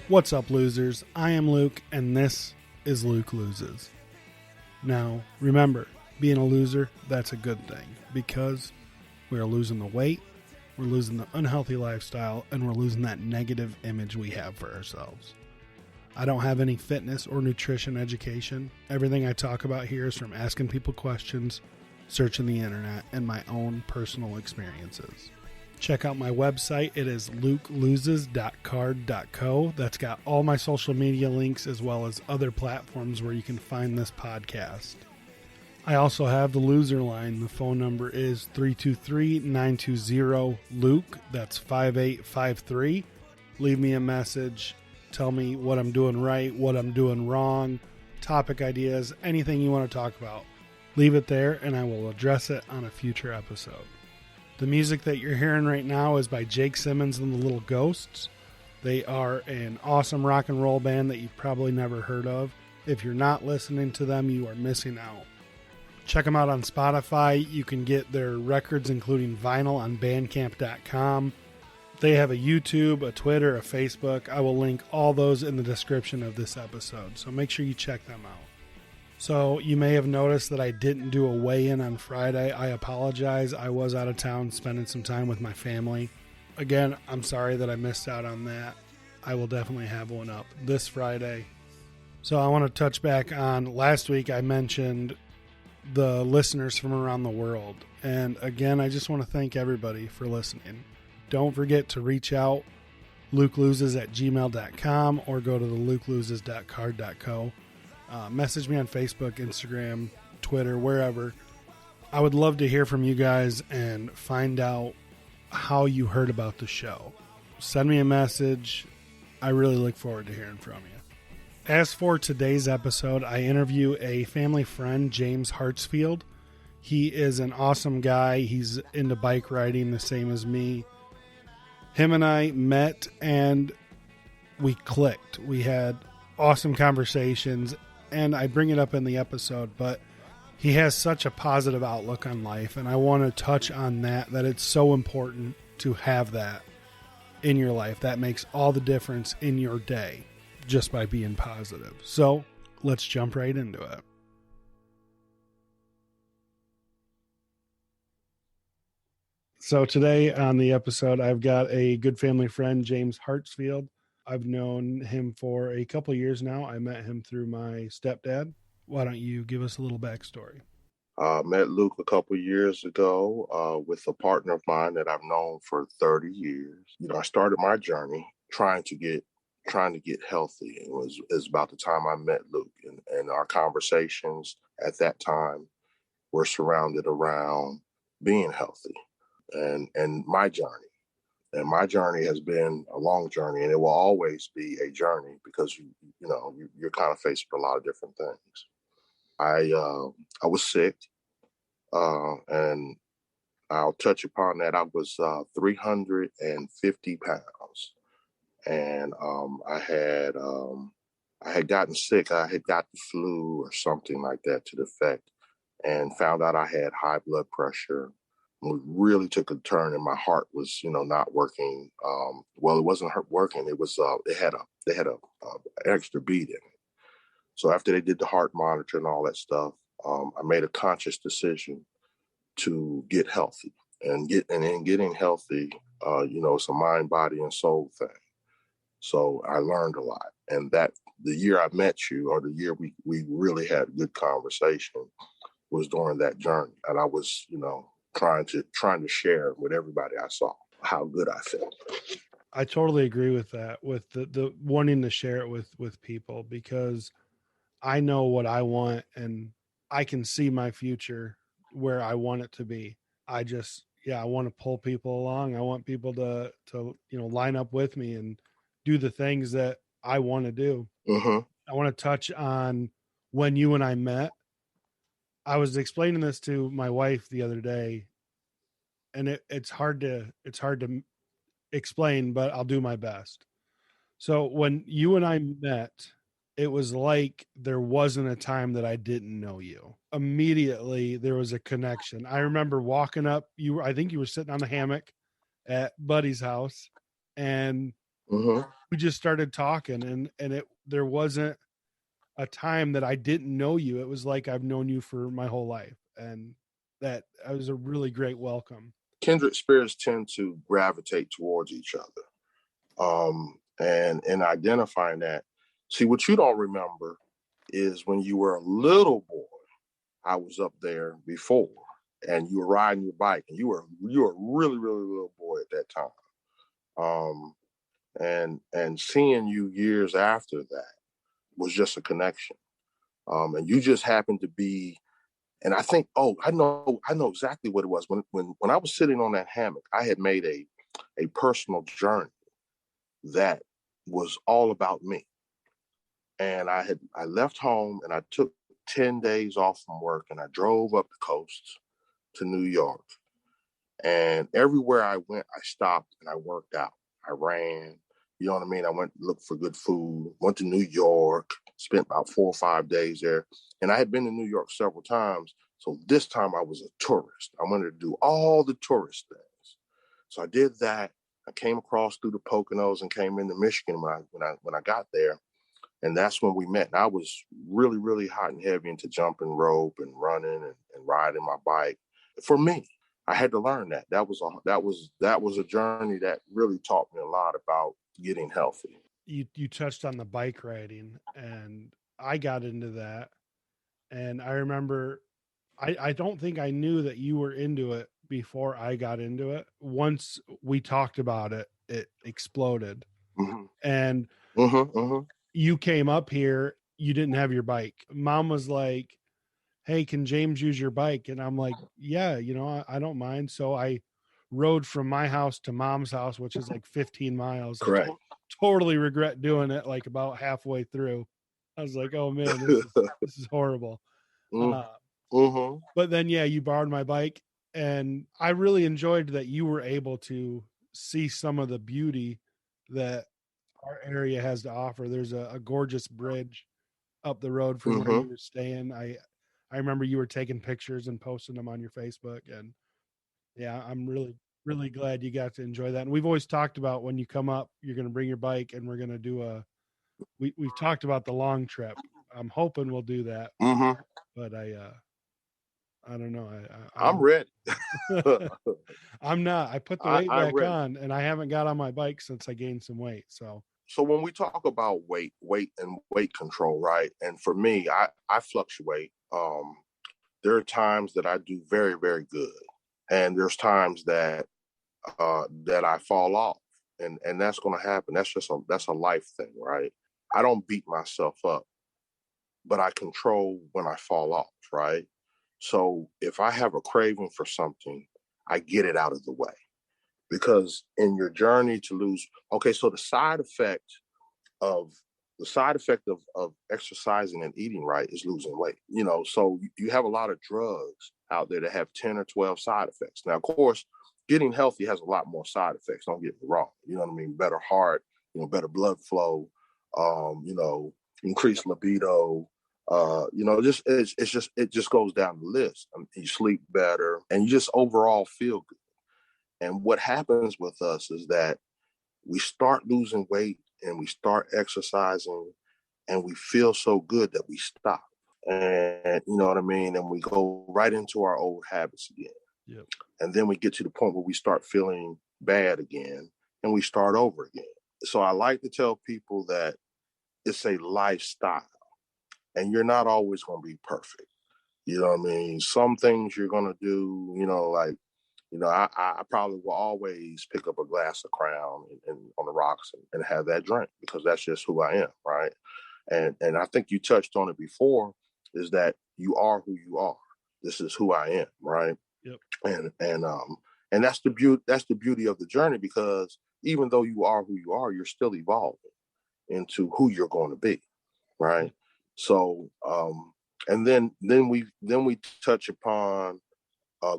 What's up, losers? I am Luke, and this is Luke Loses. Now, remember, being a loser, that's a good thing, because we are losing the weight, we're losing the unhealthy lifestyle, and we're losing that negative image we have for ourselves. I don't have any fitness or nutrition education. Everything I talk about here is from asking people questions, searching the internet, and my own personal experiences. Check out my website. It is lukeloses.card.co. That's got all my social media links as well as other platforms where you can find this podcast. I also have the loser line. The phone number is 323-920-LUKE. That's 5853. Leave me a message. Tell me what I'm doing right, what I'm doing wrong, topic ideas, anything you want to talk about. Leave it there and I will address it on a future episode. The music that you're hearing right now is by Jake Simmons and the Little Ghosts. They are an awesome rock and roll band that you've probably never heard of. If you're not listening to them, you are missing out. Check them out on Spotify. You can get their records, including vinyl, on bandcamp.com. They have a YouTube, a Twitter, a Facebook. I will link all those in the description of this episode, so make sure you check them out. So you may have noticed that I didn't do a weigh-in on Friday. I apologize. I was out of town spending some time with my family. Again, I'm sorry that I missed out on that. I will definitely have one up this Friday. So I want to touch back on last week. I mentioned the listeners from around the world. And again, I just want to thank everybody for listening. Don't forget to reach out, lukeloses@gmail.com, or go to the lukeloses.card.co. Message me on Facebook, Instagram, Twitter, wherever. I would love to hear from you guys and find out how you heard about the show. Send me a message. I really look forward to hearing from you. As for today's episode, I interview a family friend, James Hartsfield. He is an awesome guy. He's into bike riding the same as me. Him and I met and we clicked. We had awesome conversations. And I bring it up in the episode, but he has such a positive outlook on life, and I want to touch on that it's so important to have that in your life. That makes all the difference in your day just by being positive. So let's jump right into it. So today on the episode, I've got a good family friend, James Hartsfield. I've known him for a couple of years now. I met him through my stepdad. Why don't you give us a little backstory? Met Luke a couple of years ago with a partner of mine that I've known for 30 years. I started my journey trying to get healthy. It was about the time I met Luke, and our conversations at that time were surrounded around being healthy and my journey. And my journey has been a long journey, and it will always be a journey because you're kind of faced with a lot of different things. I was sick, and I'll touch upon that. I was 350 pounds, and I had gotten sick. I had got the flu or something like that to the effect, and found out I had high blood pressure. It really took a turn, and my heart was, not working. Well, it wasn't working. It was, they had a extra beat in it. So after they did the heart monitor and all that stuff, I made a conscious decision to get healthy, and in getting healthy, it's a mind, body, and soul thing. So I learned a lot, and that the year I met you, or the year we really had a good conversation, was during that journey, and I was, trying to share with everybody I saw how good I felt. I totally agree with that, with the wanting to share it with people, because I know what I want and I can see my future where I want it to be. I want to pull people along. I want people to line up with me and do the things that I want to do. Mm-hmm. I want to touch on when you and I met. I was explaining this to my wife the other day, and it's hard to explain, but I'll do my best. So when you and I met, it was like there wasn't a time that I didn't know you. Immediately there was a connection. I remember walking up, I think you were sitting on the hammock at Buddy's house, and we just started talking, and there wasn't a time that I didn't know you. It was like I've known you for my whole life, and that was a really great welcome. Kindred spirits tend to gravitate towards each other. And in identifying that, see, what you don't remember is when you were a little boy, I was up there before, and you were riding your bike, and you were a really, really little boy at that time. And seeing you years after that was just a connection. And you just happened to be, and I think, I know exactly what it was. When I was sitting on that hammock, I had made a personal journey that was all about me. And I left home, and I took 10 days off from work, and I drove up the coast to New York. And everywhere I went, I stopped and I worked out. I ran, you know what I mean? I went to look for good food, went to New York, spent about 4 or 5 days there. And I had been to New York several times. So this time I was a tourist. I wanted to do all the tourist things. So I did that. I came across through the Poconos and came into Michigan when I got there. And that's when we met. And I was really, really hot and heavy into jumping rope and running and riding my bike. For me, I had to learn that. That was a journey that really taught me a lot about getting healthy. You touched on the bike riding, and I got into that, and I remember I don't think I knew that you were into it before I got into it. Once we talked about it, it exploded. Mm-hmm. And Mm-hmm. Mm-hmm. you came up here, you didn't have your bike. Mom was like, "Hey, can James use your bike?" And I'm like, "Yeah, I don't mind." So I rode from my house to mom's house, which is like 15 miles. I Correct. totally regret doing it like about halfway through. I was like, "Oh man, this is horrible." Uh, Mm-hmm. but then, yeah, you borrowed my bike, and I really enjoyed that you were able to see some of the beauty that our area has to offer. There's a gorgeous bridge up the road from where Mm-hmm. you were staying. I remember you were taking pictures and posting them on your Facebook, and yeah, I'm really really glad you got to enjoy that. And we've always talked about when you come up, you're going to bring your bike, and we're going to do we've talked about the long trip. I'm hoping we'll do that, Mm-hmm. but I don't know. I'm ready. I'm not. I put the weight I'm back ready. on, and I haven't got on my bike since I gained some weight. So So when we talk about weight and weight control, right? And for me, I fluctuate. There are times that I do very, very good, and there's times that I fall off, and that's going to happen. That's a life thing, right? I don't beat myself up, but I control when I fall off, right? So if I have a craving for something, I get it out of the way, because in your journey to lose, okay, so of of exercising and eating right is losing weight. So you have a lot of drugs out there that have 10 or 12 side effects. Now, of course, getting healthy has a lot more side effects. Don't get me wrong. You know what I mean? Better heart, better blood flow, increased libido. It just goes down the list. You sleep better, and you just overall feel good. And what happens with us is that we start losing weight and we start exercising, and we feel so good that we stop. And you know what I mean? And we go right into our old habits again. yep. And then we get to the point where we start feeling bad again, and we start over again. So I like to tell people that it's a lifestyle, and you're not always going to be perfect. You know what I mean? Some things you're going to do, like, I probably will always pick up a glass of Crown and on the rocks and have that drink, because that's just who I am, right? And I think you touched on it before, is that you are who you are. This is who I am, right? Yep. And that's the beauty. That's the beauty of the journey, because even though you are who you are, you're still evolving into who you're going to be, right? Yep. So, and then we touch upon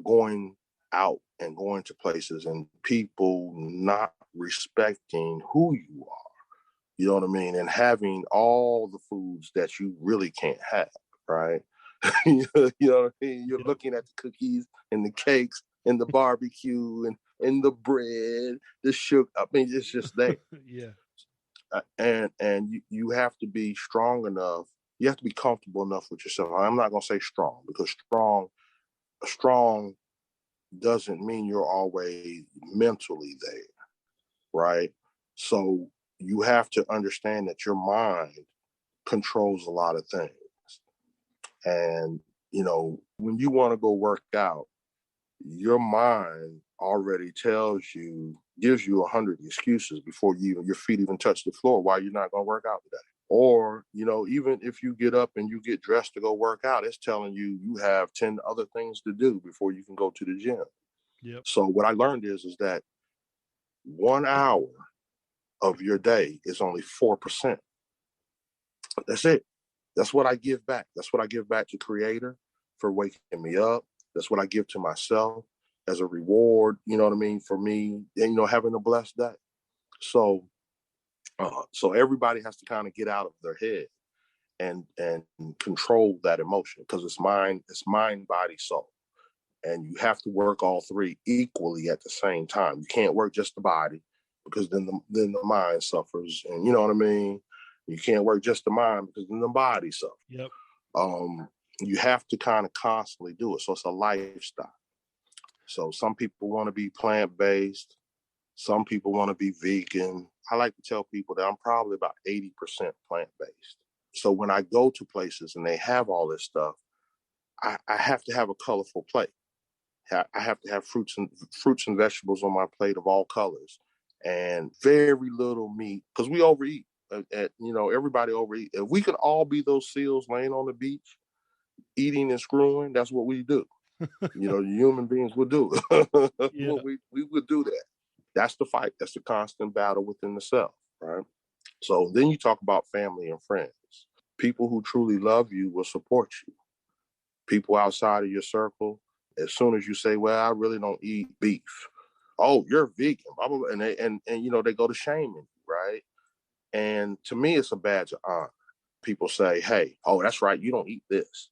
going out and going to places and people not respecting who you are. You know what I mean? And having all the foods that you really can't have, right? You know what I mean? You're Yep. looking at the cookies and the cakes and the barbecue and the bread, the sugar. I mean, it's just there. Yeah. And you have to be strong enough. You have to be comfortable enough with yourself. I'm not going to say strong, because strong doesn't mean you're always mentally there, right? So you have to understand that your mind controls a lot of things. And, when you want to go work out, your mind already gives you 100 excuses before your feet even touch the floor why you're not going to work out today. Or, even if you get up and you get dressed to go work out, it's telling you have 10 other things to do before you can go to the gym. Yep. So what I learned is that 1 hour of your day is only 4%. That's it. That's what I give back. That's what I give back to Creator for waking me up. That's what I give to myself as a reward, you know what I mean, for me, and, having a blessed day. So everybody has to kind of get out of their head and control that emotion, because it's mind, body, soul. And you have to work all three equally at the same time. You can't work just the body, because then the mind suffers. And you know what I mean? You can't work just the mind, because then the body suffers. Yep. You have to kind of constantly do it. So it's a lifestyle. So some people want to be plant-based. Some people want to be vegan. I like to tell people that I'm probably about 80% plant-based. So when I go to places and they have all this stuff, I have to have a colorful plate. I have to have fruits and vegetables on my plate of all colors, and very little meat, because we overeat. Everybody overeat. If we could all be those seals laying on the beach, eating and screwing, that's what we do. Human beings would do it. Yeah. we would do that. That's the fight. That's the constant battle within the self, right? So then you talk about family and friends. People who truly love you will support you. People outside of your circle, as soon as you say, well, I really don't eat beef. Oh, you're vegan, blah, blah, blah. And they go to shaming you, right? And to me, it's a badge of honor. People say, hey, oh, that's right, you don't eat this.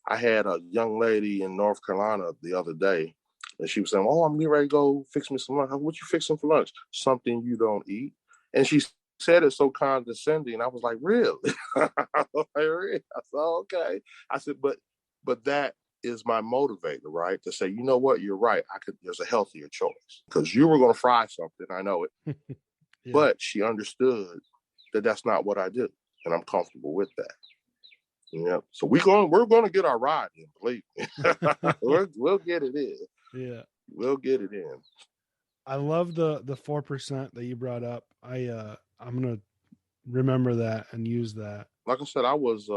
I had a young lady in North Carolina the other day, and she was saying, oh, I'm getting ready to go fix me some lunch. What you fixing for lunch? Something you don't eat. And she said it so condescending. I was like, really? I was like, really? I said, okay. I said, but that is my motivator, right? To say, you know what, you're right. There's a healthier choice, because you were going to fry something. I know it. Yeah. But she understood that that's not what I do, and I'm comfortable with that. Yeah. So we're going to get our ride in, believe me. We'll get it in. Yeah. We'll get it in. I love the 4% that you brought up. I'm going to remember that and use that. Like I said, I was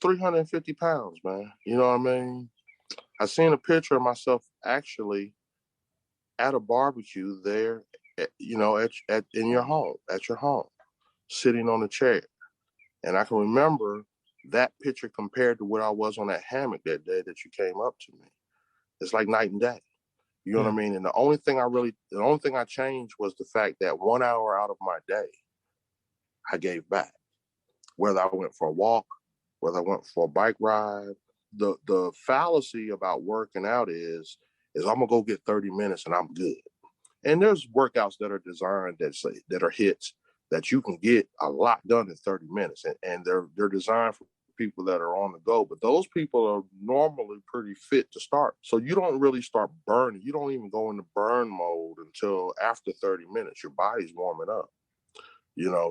350 pounds, man. You know what I mean? I seen a picture of myself actually at a barbecue there, in your home, sitting on a chair. And I can remember that picture compared to where I was on that hammock that day that you came up to me. It's like night and day. You know what I mean? And the only thing I changed was the fact that 1 hour out of my day, I gave back. Whether I went for a walk, whether I went for a bike ride. The fallacy about working out is I'm gonna go get 30 minutes and I'm good. And there's workouts that are designed that are hits that you can get a lot done in 30 minutes, and they're designed for people that are on the go. But those people are normally pretty fit to start, so you don't really start burning. You don't even go into burn mode until after 30 minutes. Your body's warming up.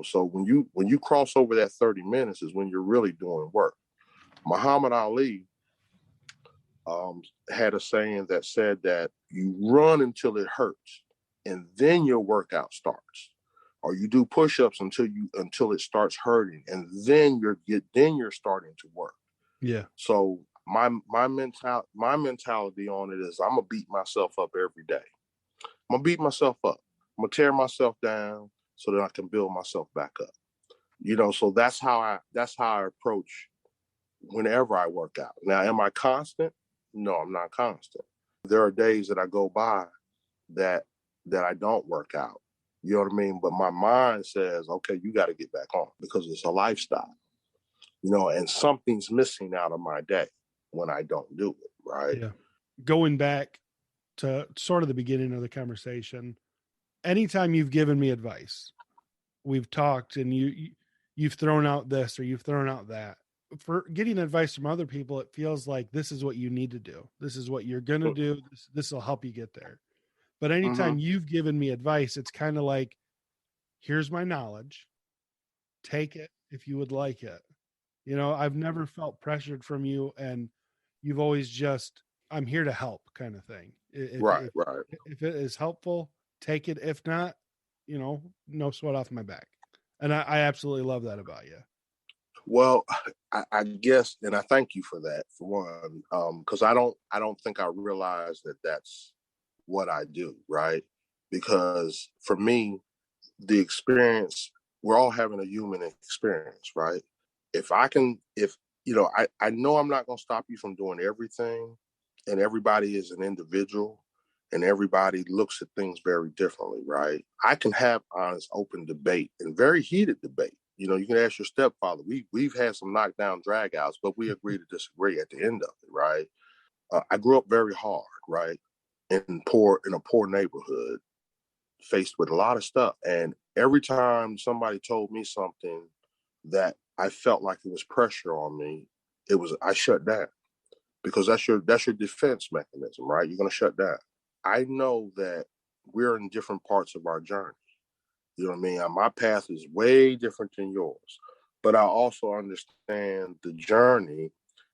So when you cross over that 30 minutes is when you're really doing work. Muhammad Ali had a saying that said that you run until it hurts, and then your workout starts. Or you do push-ups until it starts hurting, and then you're starting to work. Yeah. So my mentality on it is I'm gonna beat myself up every day. I'm gonna beat myself up. I'm gonna tear myself down so that I can build myself back up. So that's how I approach whenever I work out. Now, am I constant? No, I'm not constant. There are days that I go by that I don't work out. You know what I mean? But my mind says, okay, you got to get back on, because it's a lifestyle, and something's missing out of my day when I don't do it, right? Yeah. Going back to sort of the beginning of the conversation, anytime you've given me advice, we've talked and you've thrown out this or you've thrown out that. For getting advice from other people, it feels like this is what you need to do. This is what you're going to do. This will help you get there. But anytime you've given me advice, it's kind of like, here's my knowledge. Take it if you would like it. You know, I've never felt pressured from you, and you've always just, I'm here to help kind of thing. Right, right. If it is helpful, take it. If not, you know, no sweat off my back. And I absolutely love that about you. Well, I guess, and I thank you for that, for one, because I don't think I realize that that's what I do, right? Because for me, the experience, we're all having a human experience, right? If I know I'm not going to stop you from doing everything, and everybody is an individual, and everybody looks at things very differently, right? I can have honest, open debate and very heated debate. You know, you can ask your stepfather. We've had some knockdown dragouts, but we agree to disagree at the end of it, right? I grew up very hard, right, in a poor neighborhood, faced with a lot of stuff, and every time somebody told me something that I felt like it was pressure on me, I shut down, because that's your defense mechanism, right? You're gonna shut down. I know that we're in different parts of our journey. You know what I mean? My path is way different than yours. But I also understand the journey,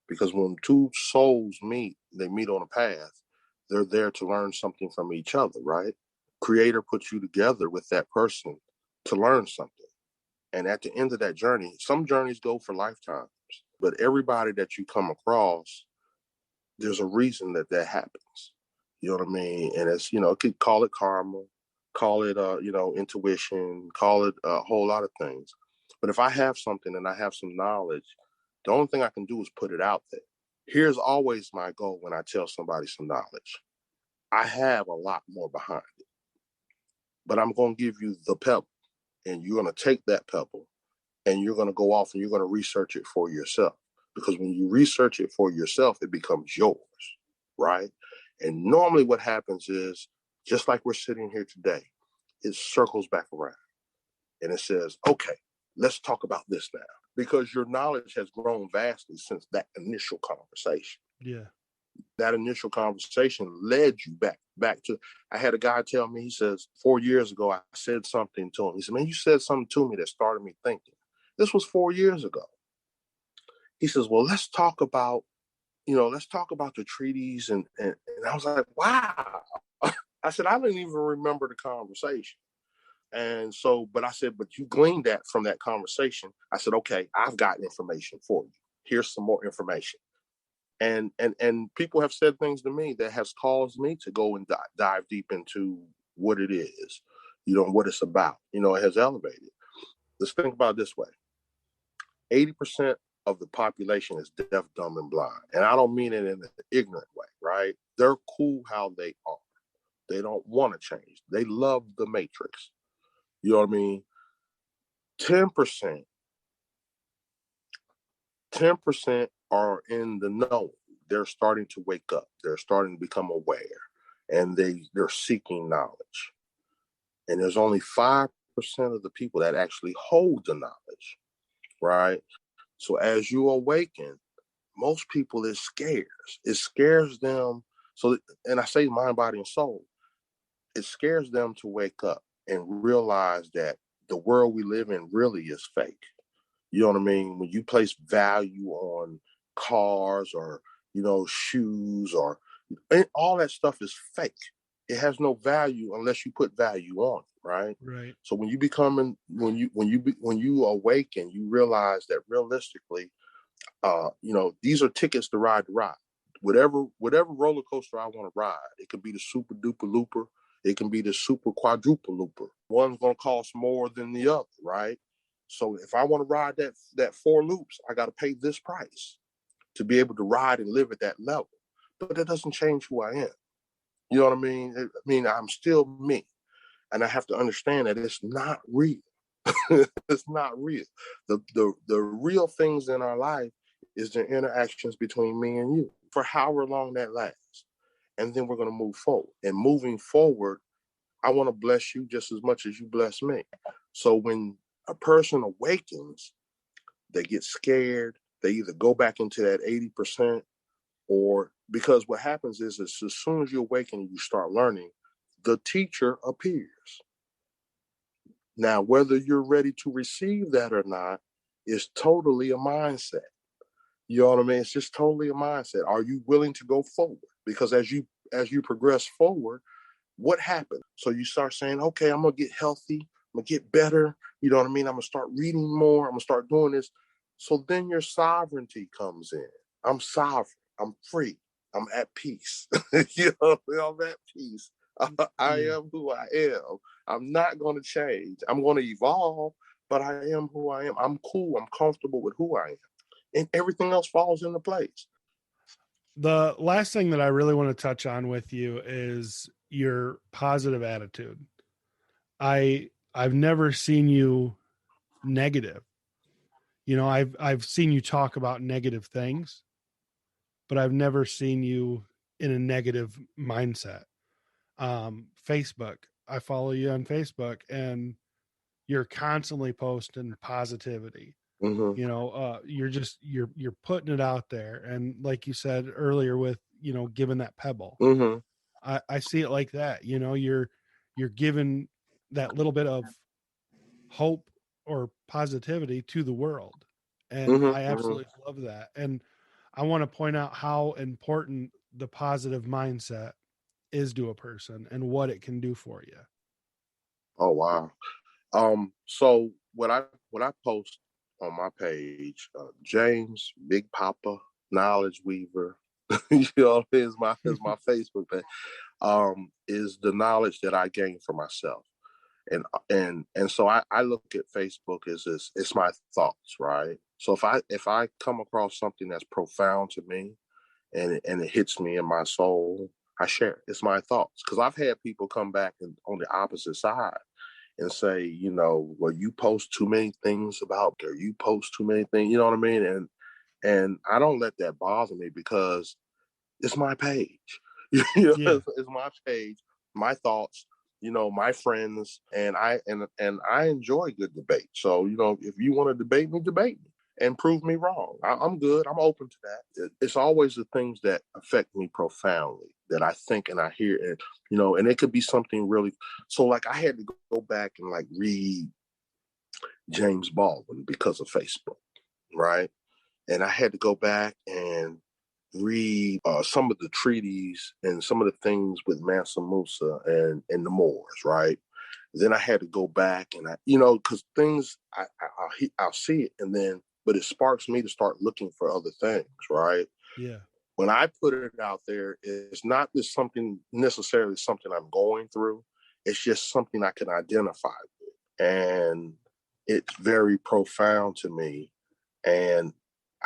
because when two souls meet, they meet on a path, they're there to learn something from each other, right? Creator puts you together with that person to learn something. And at the end of that journey, some journeys go for lifetimes, but everybody that you come across, there's a reason that happens. You know what I mean? And it's, could call it karma, call it, intuition, call it a whole lot of things. But if I have something and I have some knowledge, the only thing I can do is put it out there. Here's always my goal when I tell somebody some knowledge. I have a lot more behind it, but I'm going to give you the pebble, and you're going to take that pebble and you're going to go off and you're going to research it for yourself. Because when you research it for yourself, it becomes yours, right? And normally what happens is, just like we're sitting here today, it circles back around and it says, okay, let's talk about this now. Because your knowledge has grown vastly since that initial conversation. Yeah. That initial conversation led you back to, I had a guy tell me, he says, 4 years ago, I said something to him. He said, man, you said something to me that started me thinking. This was 4 years ago. He says, well, let's talk about the treaties. And I was like, wow. I said, I didn't even remember the conversation. And so, but I said, but you gleaned that from that conversation. I said, okay, I've got information for you. Here's some more information. And people have said things to me that has caused me to go and dive deep into what it is, what it's about. It has elevated. Let's think about it this way. 80% of the population is deaf, dumb, and blind. And I don't mean it in an ignorant way, right? They're cool how they are. They don't want to change. They love the matrix. You know what I mean? 10% are in the know. They're starting to wake up. They're starting to become aware. And they're seeking knowledge. And there's only 5% of the people that actually hold the knowledge, right? So as you awaken, most people, it scares them. So, and I say mind, body, and soul, it scares them to wake up and realize that the world we live in really is fake. You know what I mean? When you place value on cars or, shoes or all that stuff is fake. It has no value unless you put value on it, right? Right. So when you awaken, you realize that realistically, these are tickets to ride the ride. Whatever roller coaster I want to ride, it could be the super duper looper, it can be the super quadruple looper. One's gonna cost more than the other, right? So if I want to ride that 4 loops, I got to pay this price to be able to ride and live at that level. But that doesn't change who I am. You know what I mean? I'm still me, and I have to understand that it's not real. It's not real. The real things in our life is the interactions between me and you for however long that lasts. And then we're going to move forward. And moving forward, I want to bless you just as much as you bless me. So when a person awakens, they get scared. They either go back into that 80%, or because what happens is as soon as you awaken and you start learning, the teacher appears. Now, whether you're ready to receive that or not is totally a mindset. You know what I mean? It's just totally a mindset. Are you willing to go forward? Because as you progress forward, what happens? So you start saying, okay, I'm gonna get healthy, I'm gonna get better, you know what I mean? I'm gonna start reading more, I'm gonna start doing this. So then your sovereignty comes in. I'm sovereign, I'm free, I'm at peace. You know, I'm at peace. I am who I am. I'm not gonna change. I'm gonna evolve, but I am who I am. I'm cool, I'm comfortable with who I am. And everything else falls into place. The last thing that I really want to touch on with you is your positive attitude. I've never seen you negative. You know, I've seen you talk about negative things, but I've never seen you in a negative mindset. Facebook, I follow you on Facebook, and you're constantly posting positivity. Mm-hmm. You know, you're putting it out there, and like you said earlier, with giving that pebble, Mm-hmm. I see it like that. You know, you're giving that little bit of hope or positivity to the world, and I Mm-hmm. Mm-hmm. absolutely love that. And I want to point out how important the positive mindset is to a person and what it can do for you. Oh wow. So what I post on my page, James Big Papa Knowledge Weaver, you know, is my Facebook page. Is the knowledge that I gain for myself, and so I look at Facebook as this. It's my thoughts, right? So if I come across something that's profound to me, and it hits me in my soul, I share it. It's my thoughts, because I've had people come back and on the opposite side and say, well, you post too many things about, or you post too many things, you know what I mean? And I don't let that bother me, because it's my page. Yeah. It's my page, my thoughts, my friends, and I enjoy good debate. So, if you want to debate me and prove me wrong. I'm good. I'm open to that. It's always the things that affect me profoundly that I think and I hear, and it could be something really. So, like, I had to go back and like read James Baldwin because of Facebook, right? And I had to go back and read some of the treaties and some of the things with Mansa Musa and the Moors, right? Then I had to go back and because things I'll see it, but it sparks me to start looking for other things, right? Yeah. When I put it out there, it's not just something necessarily something I'm going through. It's just something I can identify with, and it's very profound to me. And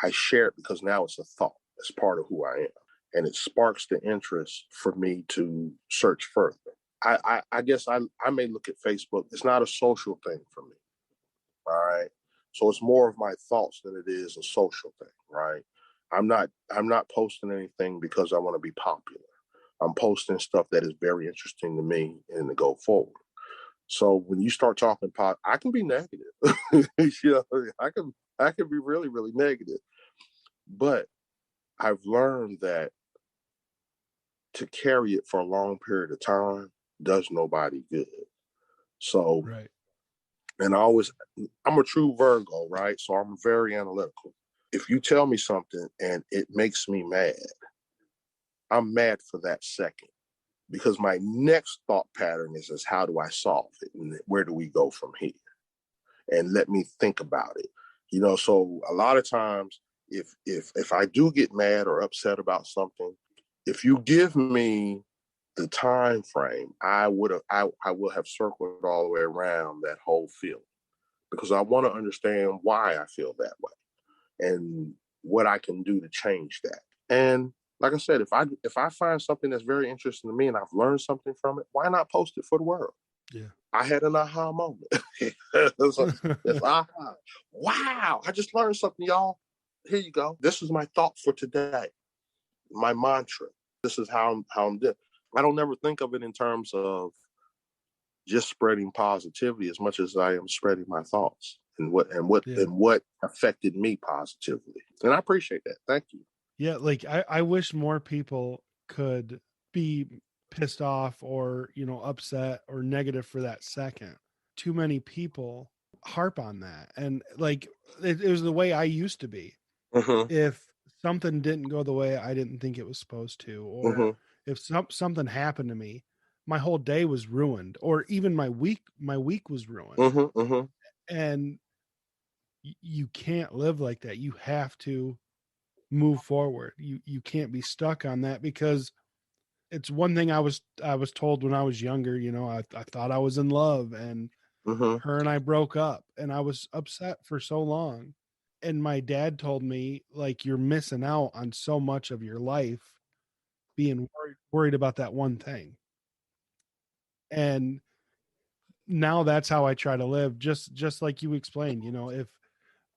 I share it because now it's a thought. It's part of who I am, and it sparks the interest for me to search further. I guess I may look at Facebook. It's not a social thing for me. All right. So it's more of my thoughts than it is a social thing, right? I'm not posting anything because I want to be popular. I'm posting stuff that is very interesting to me and to go forward. So when you start talking pot, I can be negative. I can be really, really negative. But I've learned that to carry it for a long period of time does nobody good. So, Right. and I'm a true Virgo, right? So I'm very analytical. If you tell me something and it makes me mad, I'm mad for that second, because my next thought pattern is how do I solve it? And where do we go from here? And let me think about it. So a lot of times, if I do get mad or upset about something, if you give me the time frame, I will have circled all the way around that whole feeling, because I want to understand why I feel that way and what I can do to change that. And like I said, if I find something that's very interesting to me and I've learned something from it, why not post it for the world? Yeah. I had an aha moment. it's aha. Wow, I just learned something, y'all. Here you go. This is my thought for today. My mantra. This is how I'm doing. I don't never think of it in terms of just spreading positivity as much as I am spreading my thoughts and Yeah. what affected me positively. And I appreciate that. Thank you. Yeah, like I wish more people could be pissed off or, upset or negative for that second. Too many people harp on that. And like it was the way I used to be. Mm-hmm. If something didn't go the way I didn't think it was supposed to, or Mm-hmm. if something happened to me, my whole day was ruined, or even my week was ruined. Mm-hmm. Mm-hmm. And you can't live like that. You have to move forward. You can't be stuck on that, because it's one thing I was told when I was younger. I thought I was in love, and Mm-hmm. her and I broke up, and I was upset for so long. And my dad told me, like, you're missing out on so much of your life being worried about that one thing. And now that's how I try to live, just like you explained. If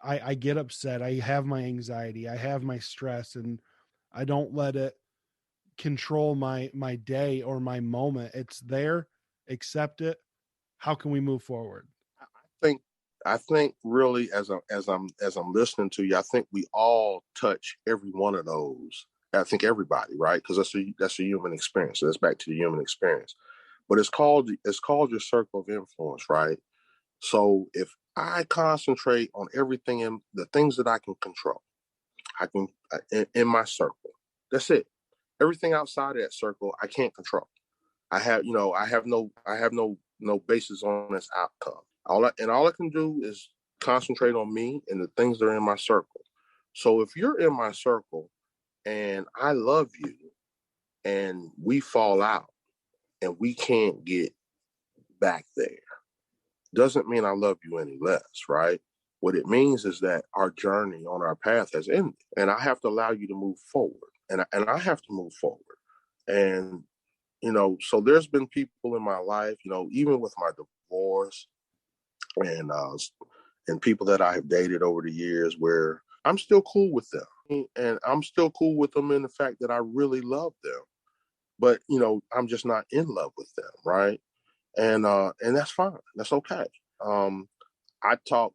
I get upset, I have my anxiety, I have my stress, and I don't let it control my day or my moment. It's there. Accept it. How can we move forward? think I think really as I'm listening to you, I think we all touch every one of those. I think everybody, right? Because that's a human experience. So that's back to the human experience. But it's called your circle of influence, right? So if I concentrate on everything in the things that I can control, I can in my circle. That's it. Everything outside of that circle, I can't control. I have no basis on this outcome. All I can do is concentrate on me and the things that are in my circle. So if you're in my circle and I love you and we fall out and we can't get back there, doesn't mean I love you any less, right? What it means is that our journey on our path has ended, and I have to allow you to move forward, and I have to move forward, and so there's been people in my life, even with my divorce and people that I have dated over the years, where I'm still cool with them, and I'm still cool with them in the fact that I really love them, but I'm just not in love with them, right? And that's fine, that's okay. Um, I talk,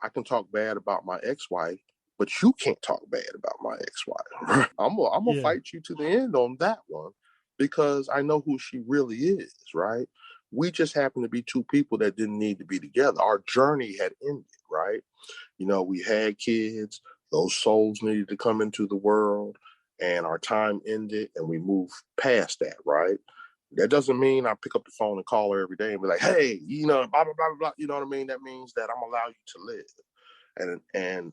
I can talk bad about my ex-wife, but you can't talk bad about my ex-wife. I'm gonna Yeah. fight you to the end on that one because I know who she really is, right? We just happen to be two people that didn't need to be together. Our journey had ended, right? We had kids, those souls needed to come into the world, and our time ended, and we moved past that, right? That doesn't mean I pick up the phone and call her every day and be like, hey, blah, blah, blah, blah, blah. You know what I mean? That means that I'm allowing you to live.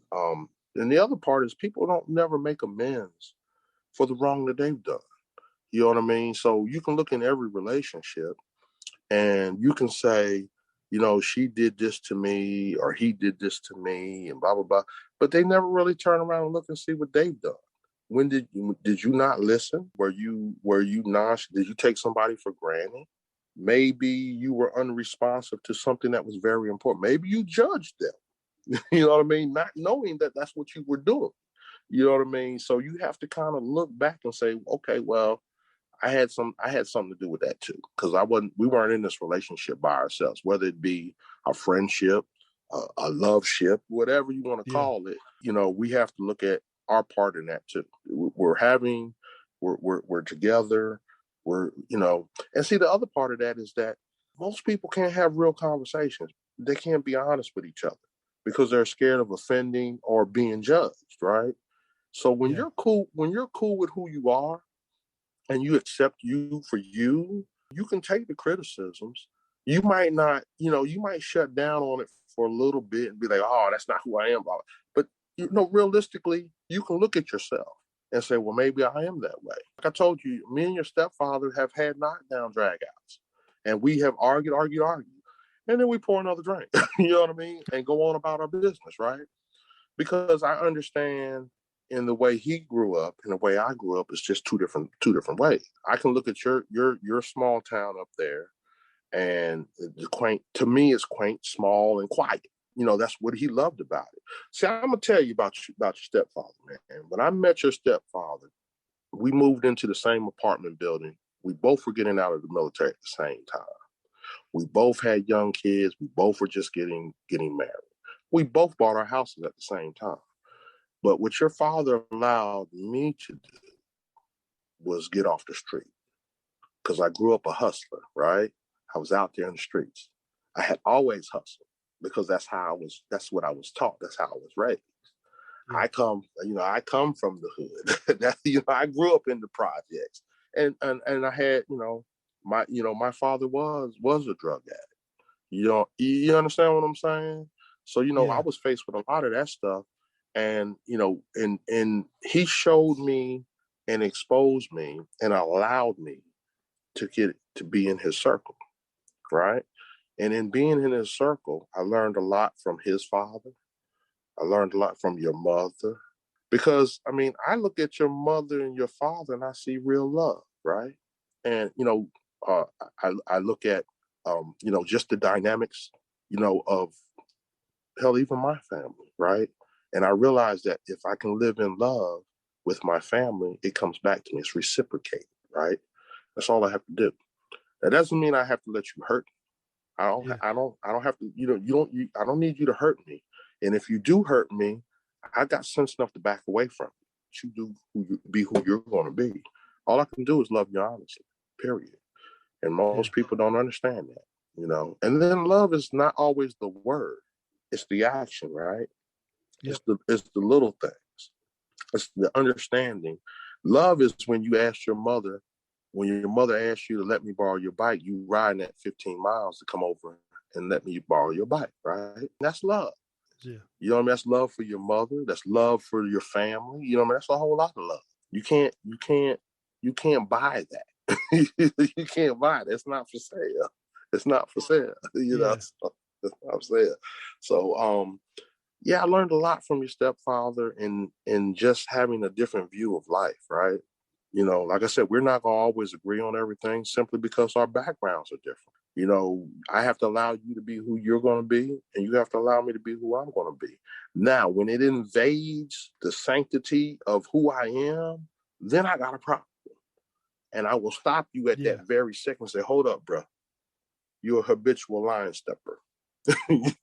And the other part is people don't never make amends for the wrong that they've done. You know what I mean? So you can look in every relationship and you can say, she did this to me or he did this to me and blah, blah, blah. But they never really turn around and look and see what they've done. When did you not listen? Were you not, did you take somebody for granted? Maybe you were unresponsive to something that was very important. Maybe you judged them. You know what I mean? Not knowing that that's what you were doing. You know what I mean? So you have to kind of look back and say, okay, well, I had something to do with that too, because we weren't in this relationship by ourselves, whether it be a friendship, a love ship, whatever you want to Yeah. call it. We have to look at our part in that too. We're together. And see, the other part of that is that most people can't have real conversations. They can't be honest with each other because they're scared of offending or being judged, right? So Yeah. when you're cool with who you are and you accept you for you, you can take the criticisms. You might not, you might shut down on it for a little bit and be like, oh, that's not who I am. But, realistically, you can look at yourself and say, well, maybe I am that way. Like I told you, me and your stepfather have had knockdown dragouts, and we have argued, argued, argued. And then we pour another drink, you know what I mean? And go on about our business, right? Because I understand in the way he grew up and the way I grew up is just two different ways. I can look at your small town up there and the quaint, to me it's quaint, small and quiet. That's what he loved about it. See, I'm gonna tell you about your stepfather, man. When I met your stepfather, we moved into the same apartment building. We both were getting out of the military at the same time. We both had young kids. We both were just getting married. We both bought our houses at the same time. But what your father allowed me to do was get off the street, because I grew up a hustler, right? I was out there in the streets. I had always hustled because that's what I was taught. That's how I was raised. Yeah. I come from the hood. I grew up in the projects, and I had, my father was a drug addict. You understand what I'm saying? So, I was faced with a lot of that stuff, and and he showed me and exposed me and allowed me to get to be in his circle, right? And in being in his circle, I learned a lot from his father. I learned a lot from your mother, because I look at your mother and your father and I see real love, right? And uh, I look at just the dynamics, of hell, even my family, right? And I realize that if I can live in love with my family, it comes back to me. It's reciprocated, right? That's all I have to do. That doesn't mean I have to let you hurt me. I don't have to, I don't need you to hurt me. And if you do hurt me, I got sense enough to back away from you. Be who you're going to be. All I can do is love you honestly, period. And most people don't understand that. And then love is not always the word. It's the action, right? Yep. It's the little things. It's the understanding. Love is when your mother asks you to let me borrow your bike, you riding that 15 miles to come over and let me borrow your bike, right? That's love. Yeah. You know what I mean? That's love for your mother. That's love for your family. You know what I mean? That's a whole lot of love. You can't buy that. You can't buy it. It's not for sale. It's not for sale. So, it's not for sale. So, I learned a lot from your stepfather in just having a different view of life, right? Like I said, we're not going to always agree on everything simply because our backgrounds are different. I have to allow you to be who you're going to be, and you have to allow me to be who I'm going to be. Now, when it invades the sanctity of who I am, then I got a problem. And I will stop you at that very second and say, hold up, bro. You're a habitual line stepper.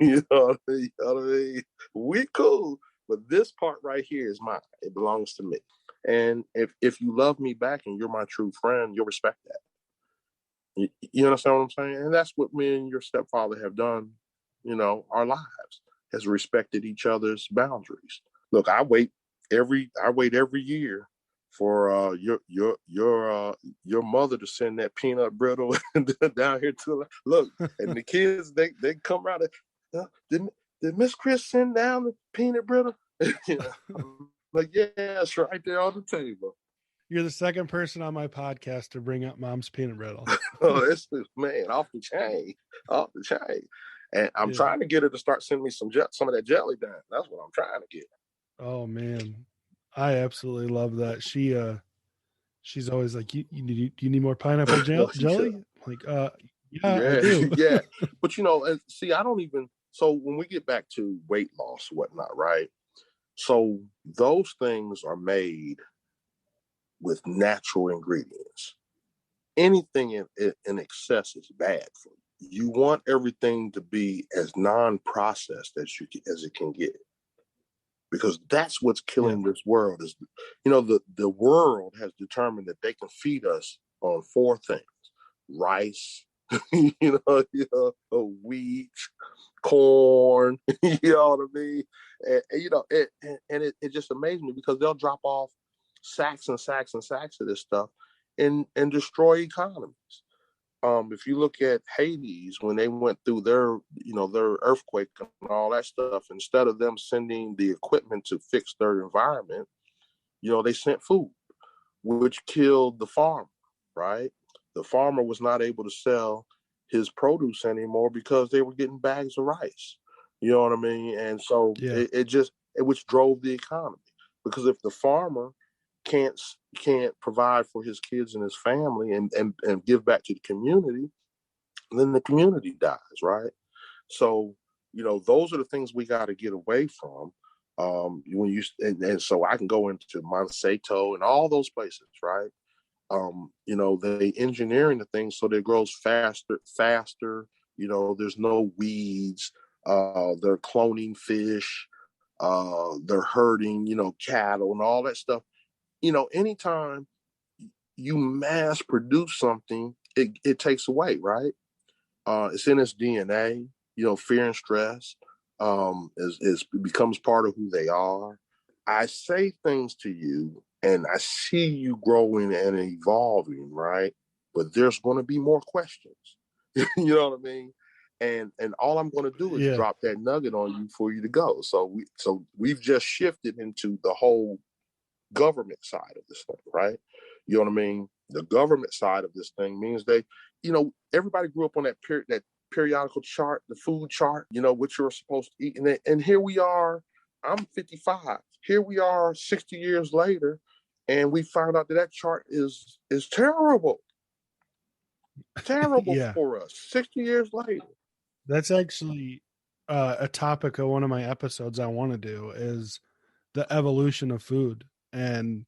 You know what I mean? We cool, but this part right here is mine. It belongs to me. And if you love me back and you're my true friend, you'll respect that. You understand what I'm saying? And that's what me and your stepfather have done, our lives, has respected each other's boundaries. Look, I wait every year for your mother to send that peanut brittle down here to look, and the kids they come around and did Miss Chris send down the peanut brittle? Like, yeah, it's right there on the table. You're the second person on my podcast to bring up mom's peanut brittle. Oh, it's man, off the chain. And I'm trying to get her to start sending me some of that jelly down. That's what I'm trying to get. Oh man, I absolutely love that. She's always like, do you need more pineapple jelly? Like, I do. Yeah. But see, I don't even. So when we get back to weight loss, whatnot, right? So those things are made with natural ingredients. Anything in excess is bad for you. You want everything to be as non-processed as it can get, because that's what's killing this world. Is the world has determined that they can feed us on 4 things: rice, wheat, corn. You know what I mean? And it just amazed me, because they'll drop off sacks and sacks and sacks of this stuff and destroy economies. If you look at Hades, when they went through their earthquake and all that stuff, instead of them sending the equipment to fix their environment, they sent food, which killed the farmer, right? The farmer was not able to sell his produce anymore because they were getting bags of rice. You know what I mean? And so it which drove the economy, because if the farmer can't provide for his kids and his family and give back to the community, then the community dies, right? So, those are the things we got to get away from. And so I can go into Monsanto and all those places, right? They engineering the thing so that it grows faster. There's no weeds. They're cloning fish. They're herding, cattle and all that stuff. Anytime you mass produce something, it takes away, right? It's in its DNA. Fear and stress becomes part of who they are. I say things to you, and I see you growing and evolving, right? But there's going to be more questions. You know what I mean? And all I'm going to do is Yeah. drop that nugget on you for you to go. So we've just shifted into the whole government side of this thing, right? You know what I mean? The government side of this thing means everybody grew up on that periodical chart, the food chart, what you're supposed to eat. And here we are, I'm 55. Here we are 60 years later, and we found out that chart is terrible. Terrible Yeah. for us 60 years later. That's actually a topic of one of my episodes I want to do is the evolution of food and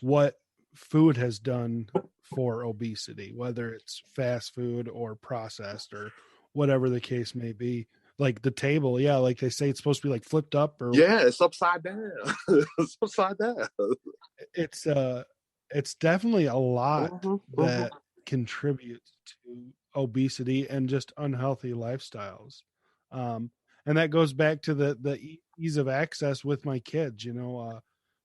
what food has done for obesity, whether it's fast food or processed or whatever the case may be. Like the table, yeah, like they say it's supposed to be like flipped up or Yeah, it's upside down. It's upside down. it's definitely a lot Mm-hmm, mm-hmm. that contributes to obesity and just unhealthy lifestyles. And that goes back to the ease of access with my kids,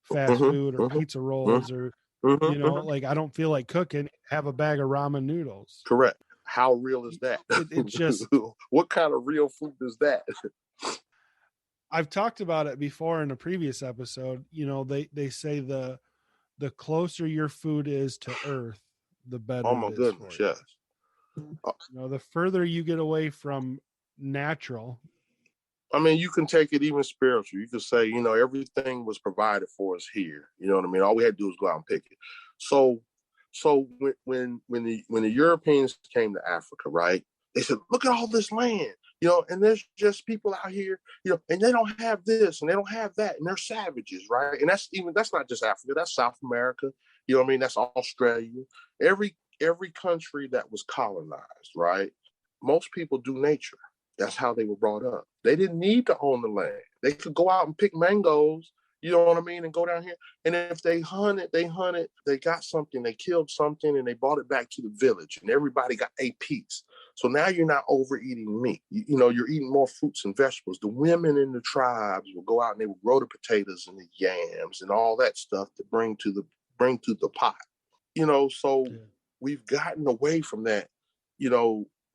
fast food or Mm-hmm, pizza rolls or, mm-hmm, mm-hmm. like I don't feel like cooking, have a bag of ramen noodles. Correct. How real is that? It's just, What kind of real food is that? I've talked about it before in a previous episode. They say the closer your food is to earth, the Oh better my it is for goodness, you. yes. The further you get away from natural. I mean, you can take it even spiritual. You can say, everything was provided for us here. You know what I mean? All we had to do was go out and pick it. So when the Europeans came to Africa, right? They said, look at all this land, and there's just people out here, and they don't have this and they don't have that, and they're savages, right? And that's not just Africa, that's South America, you know what I mean? That's Australia. Every country that was colonized, right? Most people do nature. That's how they were brought up. They didn't need to own the land. They could go out and pick mangoes, you know what I mean, and go down here. And if they hunted, they got something, they killed something, and they brought it back to the village, and everybody got a piece. So now you're not overeating meat. You're eating more fruits and vegetables. The women in the tribes will go out and they will grow the potatoes and the yams and all that stuff to bring to the pot. So Yeah. we've gotten away from that,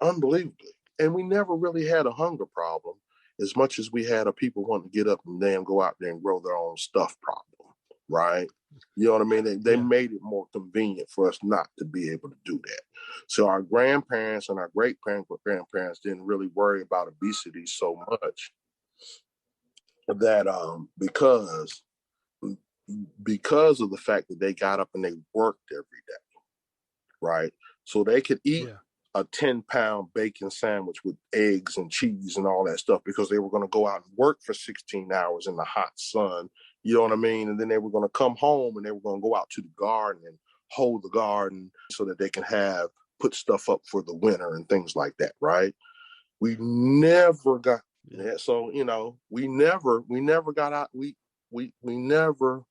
unbelievably. And we never really had a hunger problem as much as we had a people wanting to get up and damn go out there and grow their own stuff problem, right? You know what I mean? They Yeah. made it more convenient for us not to be able to do that. So our grandparents and our grandparents didn't really worry about obesity so much that because of the fact that they got up and they worked every day, right? So they could eat Yeah. a 10-pound bacon sandwich with eggs and cheese and all that stuff because they were going to go out and work for 16 hours in the hot sun. You know what I mean? And then they were going to come home and they were going to go out to the garden and hold the garden so that they can put stuff up for the winter and things like that, right? We never got Yeah. yeah, so we never got out. We never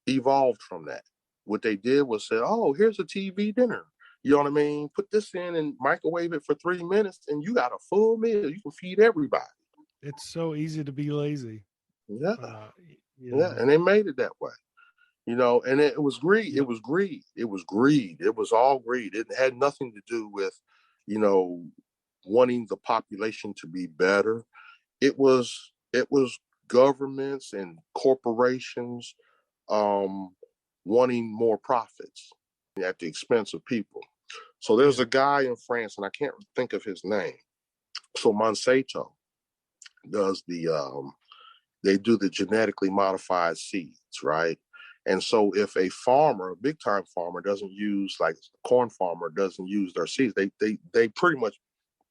evolved from that. What they did was say, "Oh, here's a TV dinner. You know what I mean? Put this in and microwave it for 3 minutes, and you got a full meal. You can feed everybody." It's so easy to be lazy. Yeah, Uh, you yeah, know. and they made it that way. And it was greed. It Yep. was greed. It was greed. It was all greed. It had nothing to do with, you know, wanting the population to be better. It was governments and corporations um, wanting more profits at the expense of people. So there's Yeah. a guy in France, and I can't think of his name. So Monsanto does they do the genetically modified seeds, right? And so if a farmer, a big time farmer, doesn't use, like a corn farmer doesn't use their seeds, they pretty much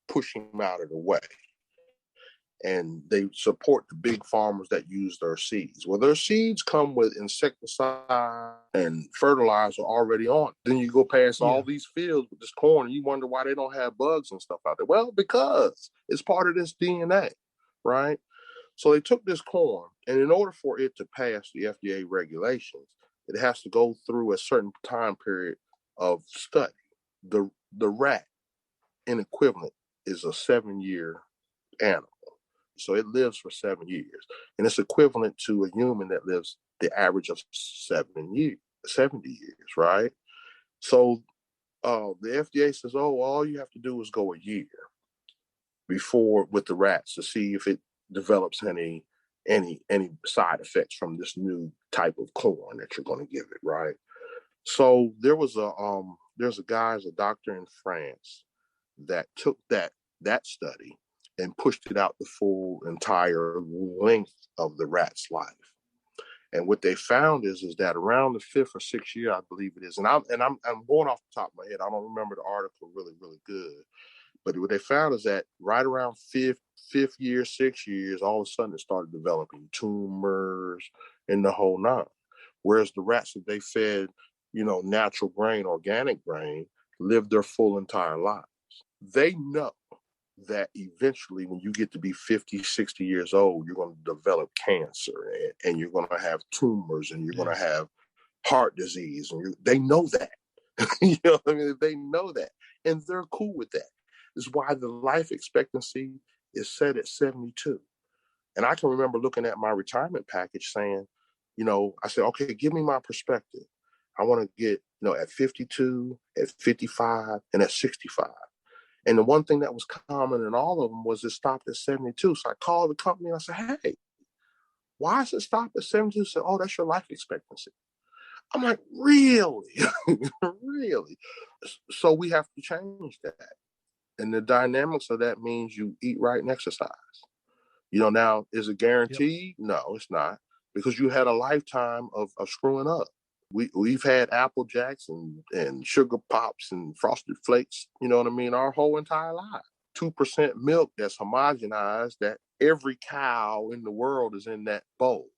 push him out of the way. and they support the big farmers that use their seeds. Well, their seeds come with insecticide and fertilizer already on. Then you go past all these fields with this corn, and you wonder why they don't have bugs and stuff out there. Well, because it's part of this DNA, right? So they took this corn, and in order for it to pass the FDA regulations, it has to go through a certain time period of study. The rat, in equivalent, is a 7-year animal. So it lives for 7 years. And it's equivalent to a human that lives the average of 70 years, right? So the FDA says, oh, all you have to do is go a year before with the rats to see if it develops any side effects from this new type of corn that you're going to give it, right? So there's a guy, a doctor in France that took that study and pushed it out the full entire length of the rat's life. And what they found is that around the 5th or 6th year, I believe it is, and I'm going off the top of my head. I don't remember the article really good, but what they found is that right around fifth year, 6 years, all of a sudden it started developing tumors and the whole nine. Whereas the rats that they fed, natural grain, organic grain, lived their full entire lives. They know that eventually when you get to be 50, 60 years old, you're going to develop cancer and you're going to have tumors and you're going to have heart disease. And they know that. You know what I mean? They know that. And they're cool with that. It's why the life expectancy is set at 72. And I can remember looking at my retirement package saying, I said, okay, give me my perspective. I want to get, at 52, at 55, and at 65. And the one thing that was common in all of them was it stopped at 72. So I called the company and I said, hey, why is it stopped at 72? They said, oh, that's your life expectancy. I'm like, really? Really? So we have to change that. And the dynamics of that means you eat right and exercise. Now, is it guaranteed? Yep. No, it's not. Because you had a lifetime of screwing up. We've had Apple Jacks and sugar pops and frosted flakes, you know what I mean, our whole entire life. 2% milk that's homogenized, that every cow in the world is in that bowl,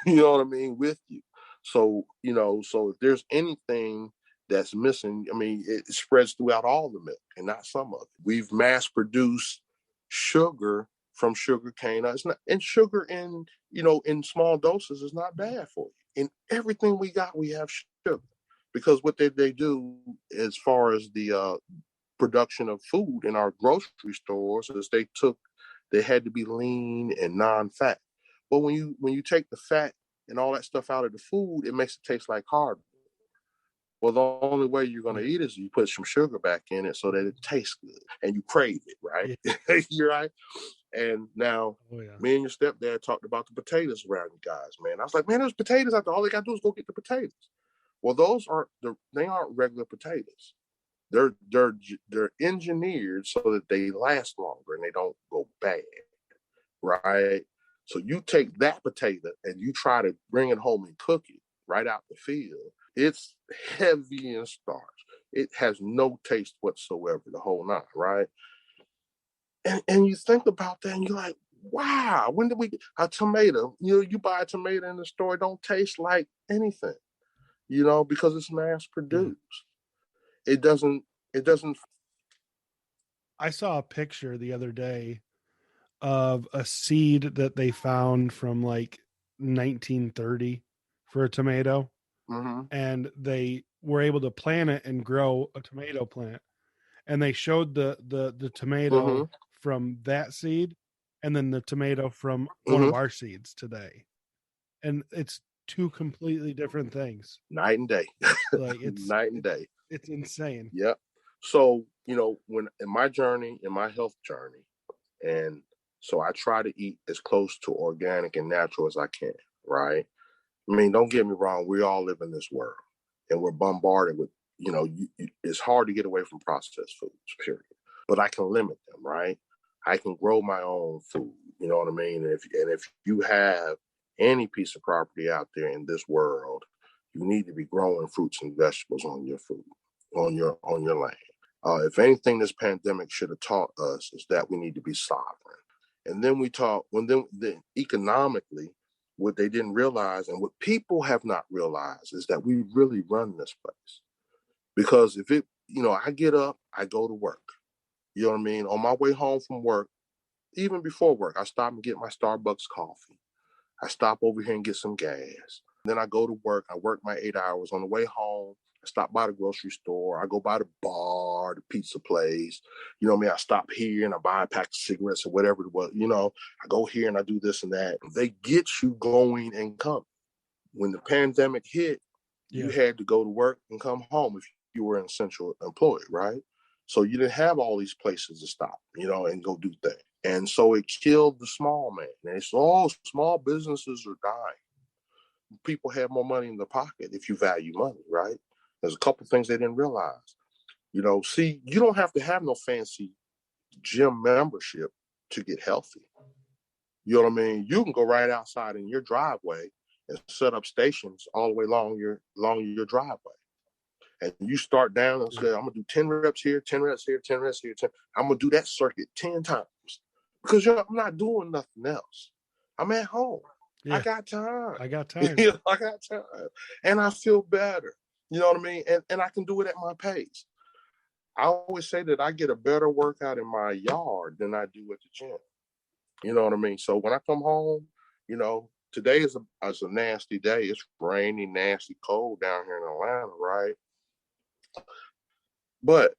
you know what I mean, with you. So, so if there's anything that's missing, I mean, it spreads throughout all the milk and not some of it. We've mass produced sugar from sugar cane. It's not, and sugar in small doses is not bad for you. In everything we got, we have sugar, because what they do as far as the production of food in our grocery stores is they had to be lean and non-fat. But when you take the fat and all that stuff out of the food, it makes it taste like cardboard. Well, the only way you're going to eat is you put some sugar back in it so that it tastes good and you crave it, right? Yeah. You're right. And now, me and your stepdad talked about the potatoes around you guys, man. I was like, man, there's potatoes out there. All they got to do is go get the potatoes. Well, they aren't regular potatoes. They're engineered so that they last longer and they don't go bad, right? So you take that potato and you try to bring it home and cook it right out the field. It's heavy in starch. It has no taste whatsoever, the whole nine, right? And you think about that and you're like, wow, when did we get a tomato? You buy a tomato in the store, it don't taste like anything, because it's mass produced. It doesn't. I saw a picture the other day of a seed that they found from like 1930 for a tomato. Mm-hmm. And they were able to plant it and grow a tomato plant. And they showed the tomato from that seed and then the tomato from one of our seeds today. And it's two completely different things. Night and day. Like night and day. It's insane. Yep. So, when in my journey, in my health journey, and so I try to eat as close to organic and natural as I can, right? I mean, don't get me wrong, we all live in this world and we're bombarded with, it's hard to get away from processed foods, period. But I can limit them, right? I can grow my own food, you know what I mean? And if you have any piece of property out there in this world, you need to be growing fruits and vegetables on your food, on your land. If anything this pandemic should have taught us is that we need to be sovereign. And then we talk then economically, what they didn't realize and what people have not realized is that we really run this place. Because if it, I get up, I go to work. You know what I mean? On my way home from work, even before work, I stop and get my Starbucks coffee. I stop over here and get some gas. Then I go to work. I work my 8 hours. On the way home, I stop by the grocery store. I go by the bar, the pizza place. You know what I mean? I stop here and I buy a pack of cigarettes or whatever it was. I go here and I do this and that. They get you going and coming. When the pandemic hit, you had to go to work and come home if you were an essential employee, right? So you didn't have all these places to stop, and go do things. And so it killed the small man. And it's all small businesses are dying. People have more money in their pocket if you value money, right? There's a couple things they didn't realize. See, you don't have to have no fancy gym membership to get healthy. You know what I mean? You can go right outside in your driveway and set up stations all the way along your driveway. And you start down and say, I'm going to do 10 reps here, 10 reps here, 10 reps here, 10. I'm going to do that circuit 10 times because I'm not doing nothing else. I'm at home. Yeah. I got time. I got time. I got time. And I feel better. You know what I mean? And I can do it at my pace. I always say that I get a better workout in my yard than I do at the gym. You know what I mean? So when I come home, today is a nasty day. It's rainy, nasty, cold down here in Atlanta, right? But,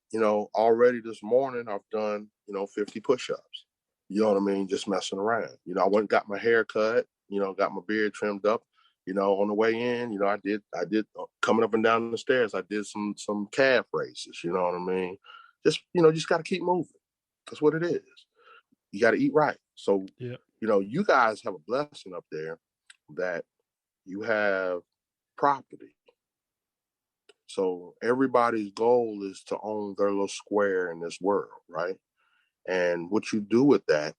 already this morning I've done, 50 push-ups. You know what I mean? Just messing around. I went and got my hair cut, got my beard trimmed up. On the way in, I did coming up and down the stairs, I did some calf raises, you know what I mean? Just got to keep moving. That's what it is. You got to eat right. So, you guys have a blessing up there that you have property. So everybody's goal is to own their little square in this world, right? And what you do with that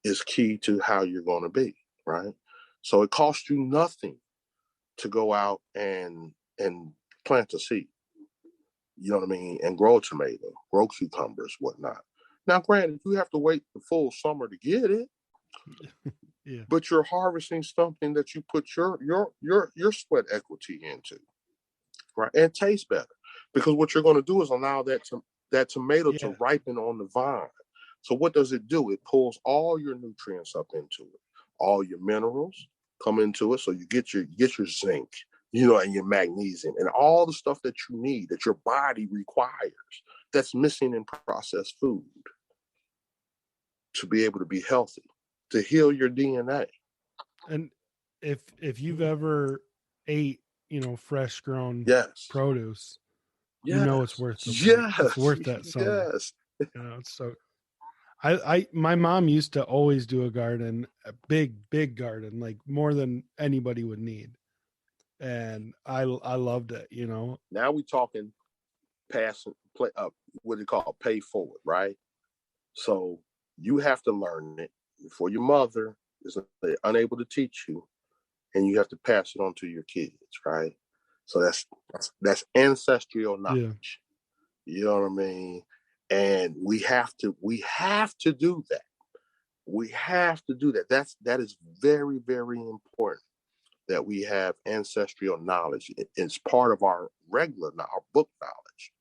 is key to how you're going to be, right? So it costs you nothing to go out and plant a seed, you know what I mean, and grow a tomato, grow cucumbers, whatnot. Now, granted, you have to wait the full summer to get it, but you're harvesting something that you put your sweat equity into. Right, and it tastes better because what you're going to do is allow that tomato to ripen on the vine. So what does it do? It pulls all your nutrients up into it, all your minerals come into it. So you get your zinc, and your magnesium and all the stuff that you need that your body requires that's missing in processed food to be able to be healthy, to heal your DNA. And if you've ever ate fresh grown produce, it's worth the it's worth that summer. So my mom used to always do a garden, a big garden, like more than anybody would need. And I loved it, Now we talking what do you call it? Pay forward, right? So you have to learn it before your mother is unable to teach you, and you have to pass it on to your kids, right? So that's ancestral knowledge. You know what I mean? And we have to do that. We have to do that. That is very, very important that we have ancestral knowledge. It's part of our our book knowledge.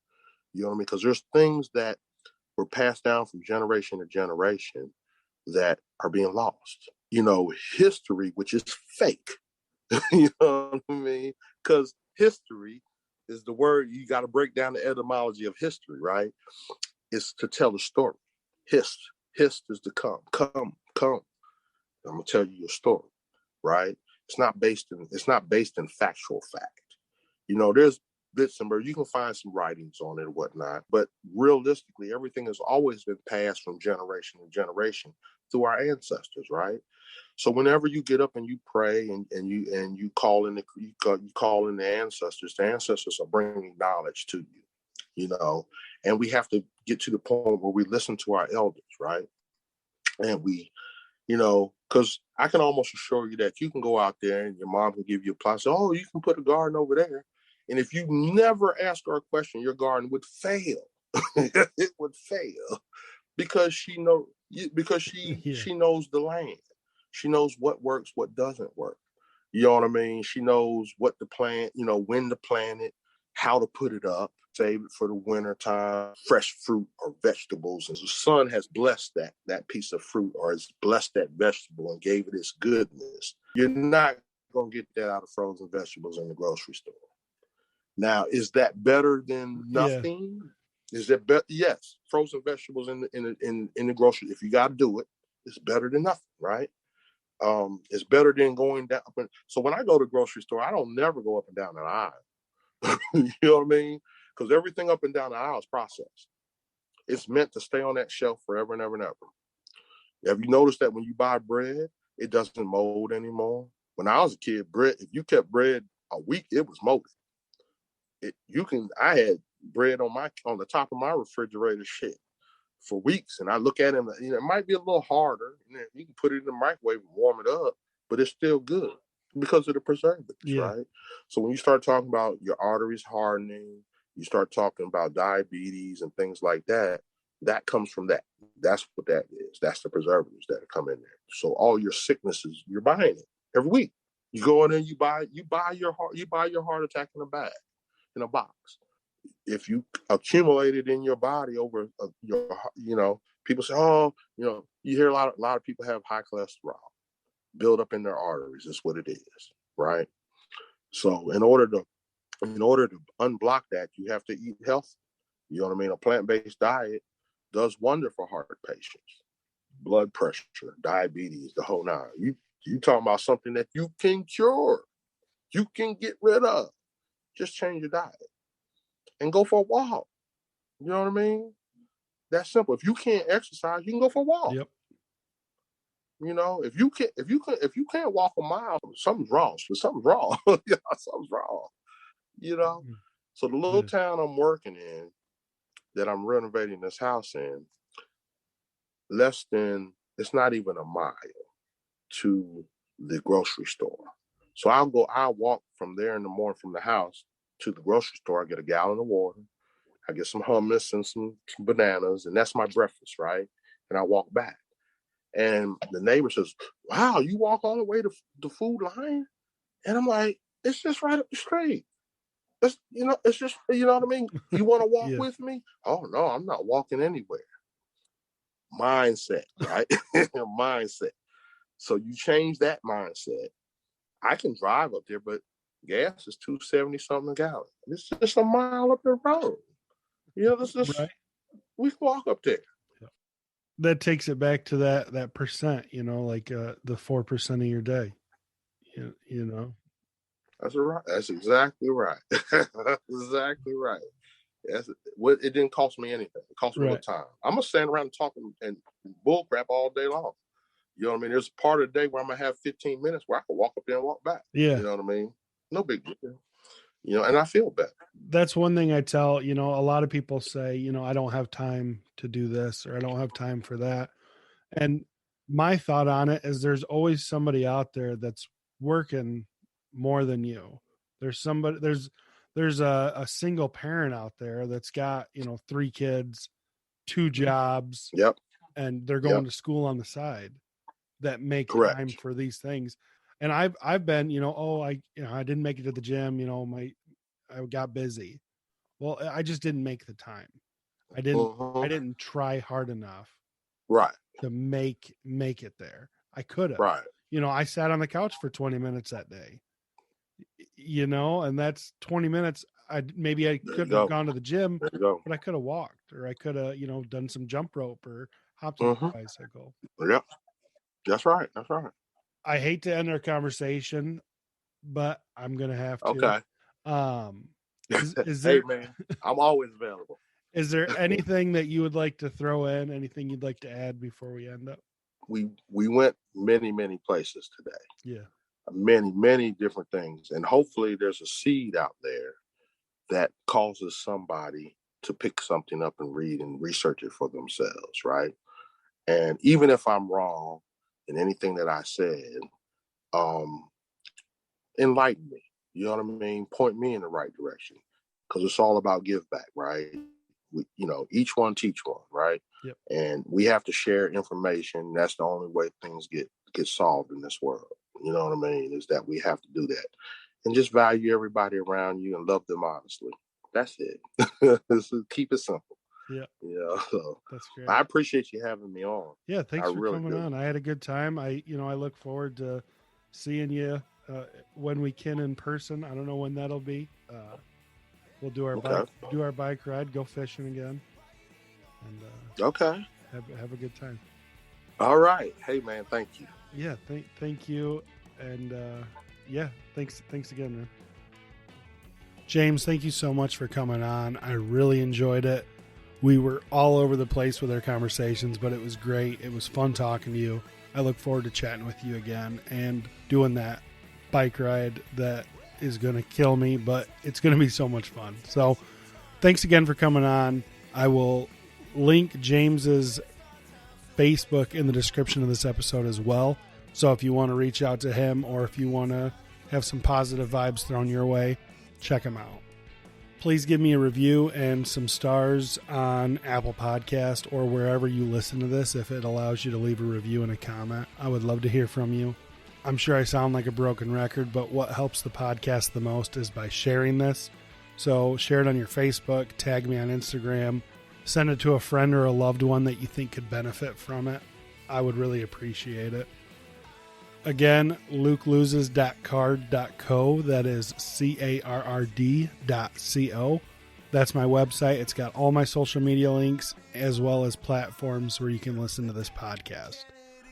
You know what I mean? Because there's things that were passed down from generation to generation that are being lost. History, which is fake. You know what I mean? Because history is the word, you got to break down the etymology of history, right? It's to tell a story. Hist is to come. I'm gonna tell you a story, right? It's not based in factual fact. There's bits and you can find some writings on it and whatnot, but realistically, everything has always been passed from generation to generation through our ancestors, right? So whenever you get up and you pray and you call in the ancestors are bringing knowledge to you, and we have to get to the point where we listen to our elders, right? And we, because I can almost assure you that you can go out there and your mom can give you a plot. Oh, you can put a garden over there. And if you never ask her a question, your garden would fail. It would fail because Yeah. she knows the land. She knows what works, what doesn't work. You know what I mean? She knows what to plant, when to plant it, how to put it up, save it for the winter time, fresh fruit or vegetables. And the sun has blessed that piece of fruit, or has blessed that vegetable and gave it its goodness. You're not going to get that out of frozen vegetables in the grocery store. Now, is that better than Yeah. nothing? Is that better? Yes, frozen vegetables in the grocery. If you got to do it, it's better than nothing, right? It's better than going down. So when I go to the grocery store, I don't never go up and down the aisle. You know what I mean? Because everything up and down the aisle is processed. It's meant to stay on that shelf forever and ever and ever. Have you noticed that when you buy bread, it doesn't mold anymore? When I was a kid, bread, if you kept bread a week, it was molded. I had bread on the top of my refrigerator for weeks, and I look at it, it might be a little harder. You can put it in the microwave and warm it up, but it's still good because of the preservatives, Yeah. right? So when you start talking about your arteries hardening, you start talking about diabetes and things like that, that comes from that. That's what that is. That's the preservatives that come in there. So all your sicknesses, you're buying it every week. You go in there, you buy your heart attack in a bag, in a box. If you accumulate it in your body over people say, oh, you hear a lot of people have high cholesterol build up in their arteries. That's what it is, right? So in order to unblock that, you have to eat healthy. You know what I mean? A plant-based diet does wonder for heart patients, blood pressure, diabetes, the whole nine. You talking about something that you can cure, you can get rid of. Just change your diet and go for a walk. You know what I mean? That's simple. If you can't exercise, you can go for a walk. Yep. If you can't walk a mile, something's wrong. Something's wrong. Something's wrong. So the little town I'm working in, that I'm renovating this house in, it's not even a mile to the grocery store. So I'll walk from there in the morning from the house to the grocery store. I get a gallon of water. I get some hummus and some bananas, and that's my breakfast, right? And I walk back. And the neighbor says, wow, you walk all the way to the food line? And I'm like, it's just right up the street. It's just, you know what I mean? You want to walk with me? Oh, no, I'm not walking anywhere. Mindset, right? Mindset. So you change that mindset. I can drive up there, but gas is $2.70 something a gallon. It's just a mile up the road. Right. We can walk up there. That takes it back to that percent, like the 4% of your day. That's right. That's exactly right. Exactly right. It didn't cost me anything. It cost me no time. I'm gonna stand around and talk and bull crap all day long. You know what I mean? There's a part of the day where I'm gonna have 15 minutes where I can walk up there and walk back. Yeah. You know what I mean? No big deal. And I feel better. That's one thing I tell, a lot of people say, I don't have time to do this, or I don't have time for that. And my thought on it is there's always somebody out there that's working more than you. There's a single parent out there that's got, 3 kids, 2 jobs. Yep. And they're going to school on the side that make time for these things. And I've been, I didn't make it to the gym, I got busy. Well, I just didn't make the time. I didn't try hard enough. Right. To make it there. I could have. Right. I sat on the couch for 20 minutes that day. And that's 20 minutes. I couldn't have gone to the gym, but I could have walked, or I could have, done some jump rope or hopped on a bicycle. Yep. That's right. That's right. I hate to end our conversation, but I'm gonna have to. Okay. Is there? Hey man, I'm always available. Is there anything that you would like to throw in? Anything you'd like to add before we end up? We went many places today. Yeah. Many different things. And hopefully there's a seed out there that causes somebody to pick something up and read and research it for themselves, right? And even if I'm wrong in anything that I said, enlighten me. You know what I mean? Point me in the right direction. Because it's all about give back, right? each one teach one, right? Yep. And we have to share information. That's the only way things get solved in this world. You know what I mean? Is that we have to do that, and just value everybody around you and love them honestly. That's it. So keep it simple. Yeah. So That's great. I appreciate you having me on. Yeah, thanks I for really coming do. on. I had a good time. I look forward to seeing you when we can in person. I don't know when that'll be. We'll do our bike ride, go fishing again, and okay, have a good time. All right. Hey man, thank you. Yeah, thank you, and yeah, thanks again, man. James, thank you so much for coming on. I really enjoyed it. We were all over the place with our conversations, but it was great. It was fun talking to you. I look forward to chatting with you again and doing that bike ride that is going to kill me, but it's going to be so much fun. So thanks again for coming on. I will link James's Facebook in the description of this episode as well. So if you want to reach out to him, or if you want to have some positive vibes thrown your way, check him out. Please give me a review and some stars on Apple Podcast or wherever you listen to this if it allows you to leave a review and a comment. I would love to hear from you. I'm sure I sound like a broken record, but what helps the podcast the most is by sharing this. So share it on your Facebook, tag me on Instagram, send it to a friend or a loved one that you think could benefit from it. I would really appreciate it. Again, lukeloses.card.co. That is CARRD.co. That's my website. It's got all my social media links as well as platforms where you can listen to this podcast.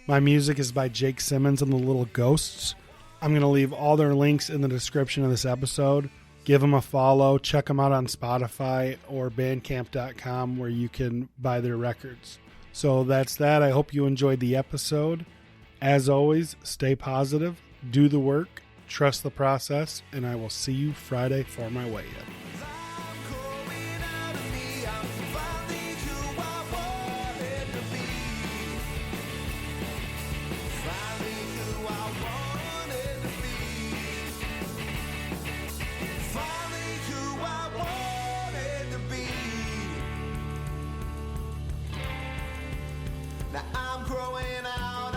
My music is by Jake Simmons and the Little Ghosts. I'm going to leave all their links in the description of this episode. Give them a follow. Check them out on Spotify or bandcamp.com where you can buy their records. So that's that. I hope you enjoyed the episode. As always, stay positive, do the work, trust the process, and I will see you Friday for my weigh-in. Now I'm growing out